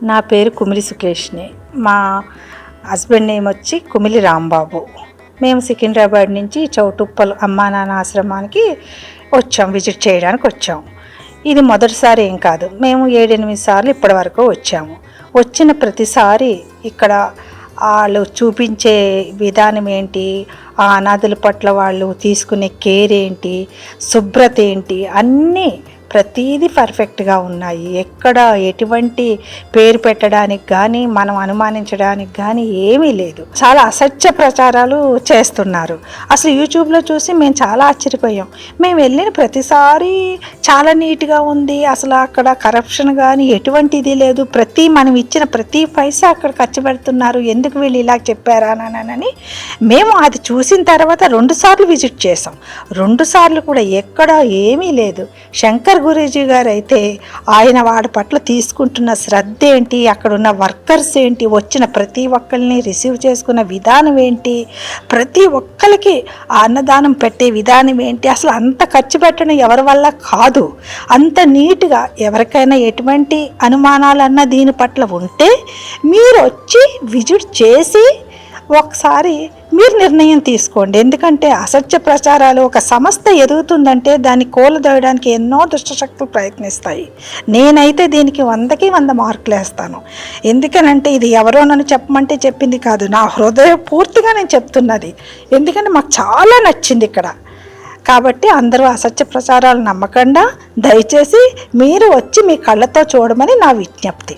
నా పేరు కుమిలి సుకేష్ని. మా హస్బెండ్ నేమ్ వచ్చి కుమిలి రాంబాబు. మేము సికింద్రాబాద్ నుంచి చౌటుప్పల్ అమ్మా నాన్న ఆశ్రమానికి విజిట్ చేయడానికి వచ్చాము. ఇది మొదటిసారి ఏం కాదు, మేము 7-8 సార్లు ఇప్పటి వరకు వచ్చాము. వచ్చిన ప్రతిసారి ఇక్కడ వాళ్ళు చూపించే విధానం ఏంటి, ఆ అనాథుల పట్ల వాళ్ళు తీసుకునే కేర్ ఏంటి, శుభ్రత ఏంటి, అన్నీ ప్రతీది పర్ఫెక్ట్గా ఉన్నాయి. ఎక్కడ ఎటువంటి పేరు పెట్టడానికి కానీ మనం అనుమానించడానికి కానీ ఏమీ లేదు. చాలా అసత్య ప్రచారాలు చేస్తున్నారు. అసలు యూట్యూబ్లో చూసి మేము చాలా ఆశ్చర్యపోయాం. మేము వెళ్ళిన ప్రతిసారి చాలా నీట్గా ఉంది, అసలు అక్కడ కరప్షన్ కానీ ఎటువంటిది లేదు. మనం ఇచ్చిన ప్రతి పైసా అక్కడ ఖర్చు పెడుతున్నారు. ఎందుకు వీళ్ళు ఇలా చెప్పారా అని మేము అది చూసిన తర్వాత 2 సార్లు విజిట్ చేసాం. 2 సార్లు కూడా ఎక్కడ ఏమీ లేదు. శంకర్ గురూజీ గారు అయితే ఆయన వాడి పట్ల తీసుకుంటున్న శ్రద్ధ ఏంటి, అక్కడ ఉన్న వర్కర్స్ ఏంటి, వచ్చిన ప్రతి ఒక్కరిని రిసీవ్ చేసుకున్న విధానం ఏంటి, ప్రతి ఒక్కరికి ఆ అన్నదానం పెట్టే విధానం ఏంటి, అసలు అంత ఖర్చు పెట్టడం ఎవరి వల్ల కాదు. అంత నీట్గా ఎవరికైనా ఎటువంటి అనుమానాలన్నా దీని పట్ల ఉంటే మీరు వచ్చి విజిట్ చేసి ఒకసారి మీరు నిర్ణయం తీసుకోండి. ఎందుకంటే అసత్య ప్రచారాలు, ఒక సంస్థ ఎదుగుతుందంటే దాన్ని కూలదోయడానికి ఎన్నో దుష్టశక్తులు ప్రయత్నిస్తాయి. నేనైతే దీనికి 100కి 100 మార్కులు వేస్తాను. ఎందుకనంటే ఇది ఎవరో నన్ను చెప్పమంటే చెప్పింది కాదు, నా హృదయపూర్తిగా నేను చెప్తున్నది. ఎందుకంటే మాకు చాలా నచ్చింది ఇక్కడ. కాబట్టి అందరూ అసత్య ప్రచారాలు నమ్మకుండా దయచేసి మీరు వచ్చి మీ కళ్ళతో చూడమని నా విజ్ఞప్తి.